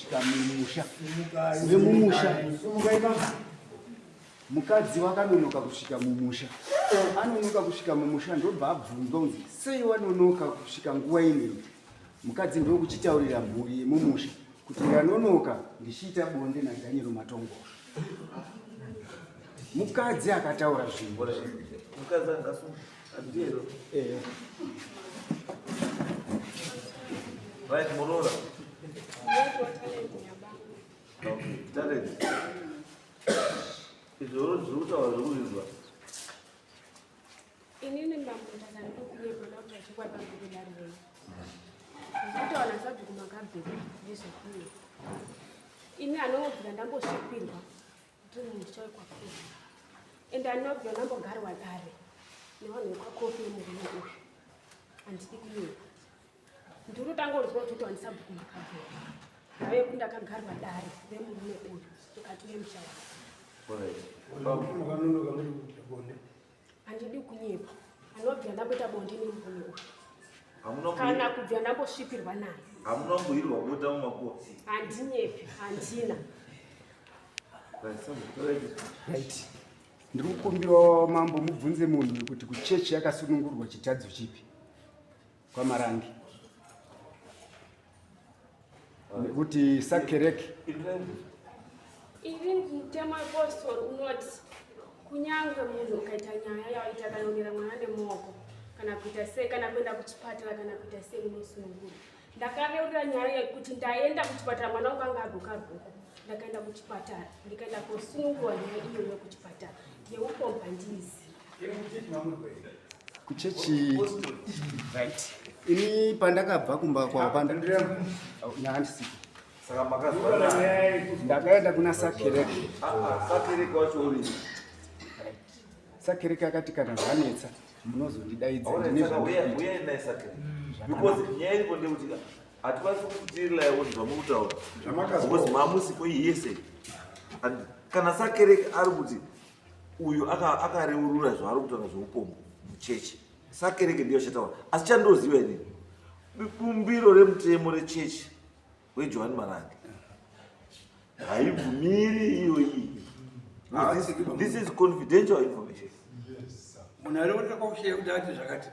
kusvika mumusha vemumusha mukadzi wakanonoka kusvika mumusha anonoka kusvika mumusha ndobva abvunzwa kunzi sei wanonoka kusvika nguva inei mukadzi ndokuchitaurira mhuri yemumusha kuti ndanonoka ndichiita bonde naDhanieri Matongo. Mukadzi akataura zvinhu mukadzi angasungandiro right Morora talent izvoro zvirikutaura zvirikuizwa inini ndamutasa ndikunyepona kuti achikwata kukudarire ndikutaura naSabhuku makabheka nezvekuyo ini anobvira ndambosvipirwa ndiri muntu chaikwakuya ende anobvira ndambogarwa dare nevanhu vekwakofi yemurume uyu handidi kunyepa ndirikutangoriziva kuti waNaSabhuku makabheka nave kundakagarwa dare vemurume uyu mukati memusha wake handidi kunyepa anobvira ndamboita bonde nemurume uyu kana kubvira ndambosvipirwa naye hamunamboirwa bota mumakuwa handinyepi handina right. Ndikukumbirawo mambo mubvunze munhu kuti kuchechi yakasunungurwa chitadzo chipi kwamarangi nekuti sakereke iri mutemo wepostori unoti kunyange munhu ukaita nyaya yaita kanonera mwana nemuoko kana kuita sei kana kuenda kuchipatara kana kuita sei unosunungura ndakareurira nyaya yekuti ndaenda kuchipatara mwana wangu anga agokagoko ndakaenda kuchipatara ndikaenda kosunungurwa nyaya iyoyo kuchipatara yeupomba ndizi kuchechi right. Ini pandakabva kumba kwao nyandisiki saka makazwa ndakaenda kuna sakereke sakereke wacho uri sakereke akati kana zvanetsa munozondidaidza uye naye sakereke because nyaya iripo ndekuti hatikwanisi kukutirirawo zvamukutaura because mamusipo iyese kana sakereke ari kuti uyu akareurura zvaari kutaura zveupombo muchechi sakereke ndiyo chataura asi chandoziva inini bumbiro remutemo rechechi weJohani Marangi haibvumiri iyo iyi. This is confidential information. Munarekuda koshare kudati zvakati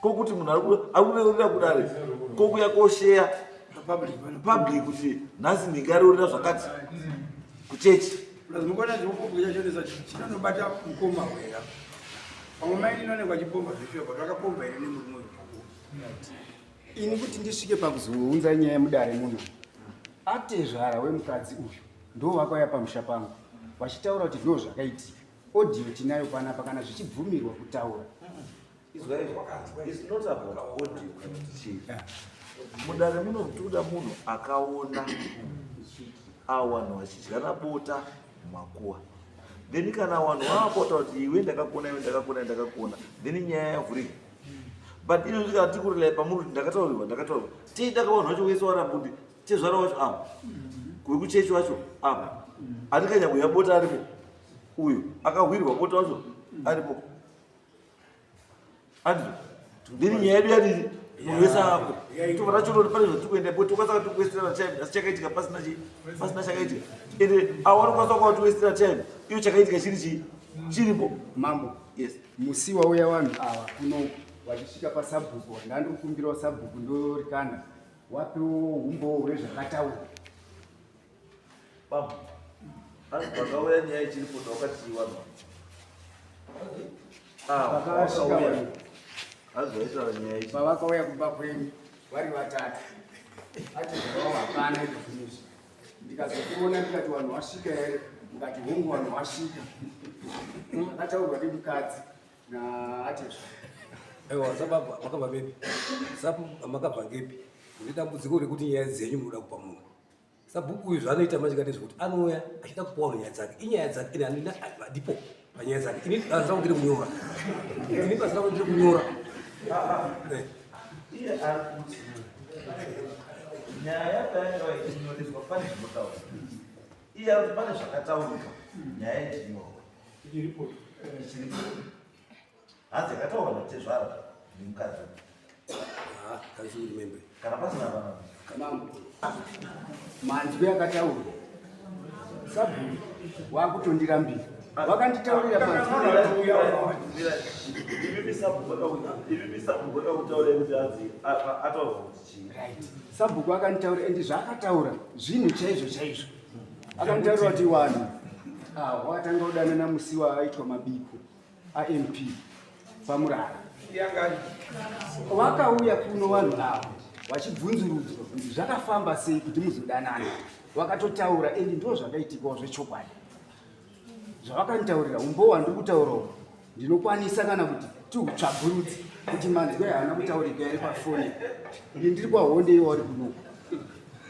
kokuti munhu arikureurira kudare kokuya koshare public kuti nhasi ndingareurira zvakati kuchechi lazimukona zvokubhuya chonesa chinonobata mukoma wera pamwe maini inonekwa chipomba zveshuwa but vakapomba ine nemurume ini kuti ndisvike pakuzounza nyaya mudare muno atezvara wemukadzi uyu ndo wakauya pamusha pangu vachitaura kuti ndo zvakaiti audio tinayo panapa kana zvichibvumirwa kutaura It's not about audio mudare muno kutoda munhu akaona awanhu vachidyana bota mumakuwa then kana vanhu vavapota kuti iwe ndakakuona then nyaya yavhurika but ino tikati kurilai pamuri kuti ndakataurirwa teidaka vanhu vacho wese warabudi tezvara wacho apa kwekuchechi wacho apa atikanyabhuya bota aripo uyu akahwirwa bota wacho aripo andizvo then nyaya yedu yadii munhu wese apo tobva tachonoti pane zvatikuendapo tokwanisa kutiwestera time asi chakaitika pasina chakaitika ende avo vanokwanisa kwatiwestera time iyo chakaitika chiripo mambo. Yes. Musi wauya vanhu ava kuno vachisvika paSabhuku ndandikukumbirawo Sabhuku ndorikanda wapiwo umbo hwezvakataurwa baba asi pakauya nyaya ichiripo ndawakati vanhu vakasvika azvaitaura nyaya ichi pavakauya kumba kwenyu vari vatatu ati zvavo hapana izvozvinizvi ndikazokuona ndikati vanhu vasvika here ndikati hongu vanhu vasvika akataurwa nemukadzi naatezvo aiwa sababa makabva bepi makabva ngepi ndidambudziko rekuti nyaya dzenyu munoda kupa munhu Sabhuku uyu zvanoita manje kati zvekuti anouya achida kupawo nyaya dzake inyaya dzake ine ndipo panyaya dzake ini basa rangu ndiri kunyora iye ari kuti nyaya yainga ichinyoreswa pane zvinotaurwa iye ari kuti pane zvakataurika nyaya ichinyorwa ichiripo hanzi yakataurwa natezvara nemukadzi kaisi kuti membe kana pasina vana kanangu manzwi akataura sabhuku wakutondirambira wakanditaurira sabhuku akanditaurira endi zvaakataura zvinhu chaizvo akanditaurira kuti vanhu watanga kudanana musi waaitwa mabiko amp pamurara wakauya kuno vanhu ava vachibvunzurudzwa kuti zvakafamba sei kuti muzodanana wakatotaura endi ndo zvakaitikawo zvechokwadi zvavakanditaurira umbowa ndiri kutaurawo ndinokwanisa kana kuti tiutsvagurudzi kuti manzwi haana kutaurika iri pafoni ndi ndiri kwahondeiwa uri kuno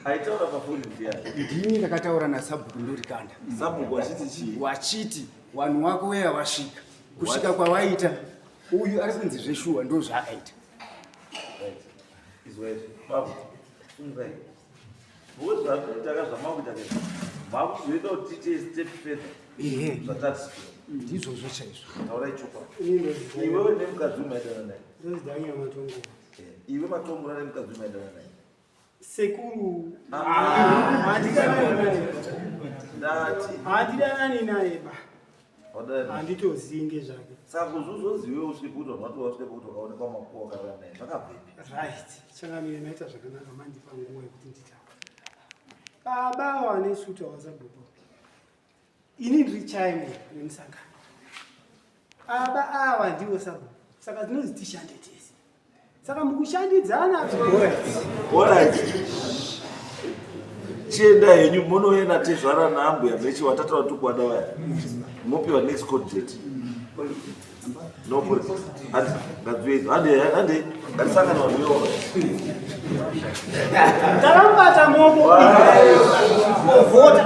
aitaura pafoni ndiani ndini ndakataura naSabhuku ndorikanda Sabhuku wachiti chii wachiti wanhu wako weya wasvika kusvika kwawaita uyu ari kunzi zveshuwa ndo zvaakaita izwezve babu sungai vozvataka zvamakuita makuzoita kuti tiite step further zvatati ndizvozvo chaizvo taurai chokwadi iwewe nemukadzi umaitana naye ndozidanya matongo iwe matongora nemukadzi umaitana naye sekuru handidanani naye ba handitozivi ngezvake saka kuzozivewo usvikuti wamatowa kuti wakaonekwa makuwa wakarara naye zvakabvepi right changamire maita zvakanaka mandipa nguva yekuti nditaura baba vanesuta waSabhuku ini ndiri chaimo nemusangano aba ava ndiwo Sabhuku saka dzinonzi tishande tese saka mukushandidzana chienda henyu munoenda tezvara nhambwe mechi watataura tukwada waya mopiwa next code date no problem ngadzwedzo hande ngatisangana vanhuyo ndakambata moko vota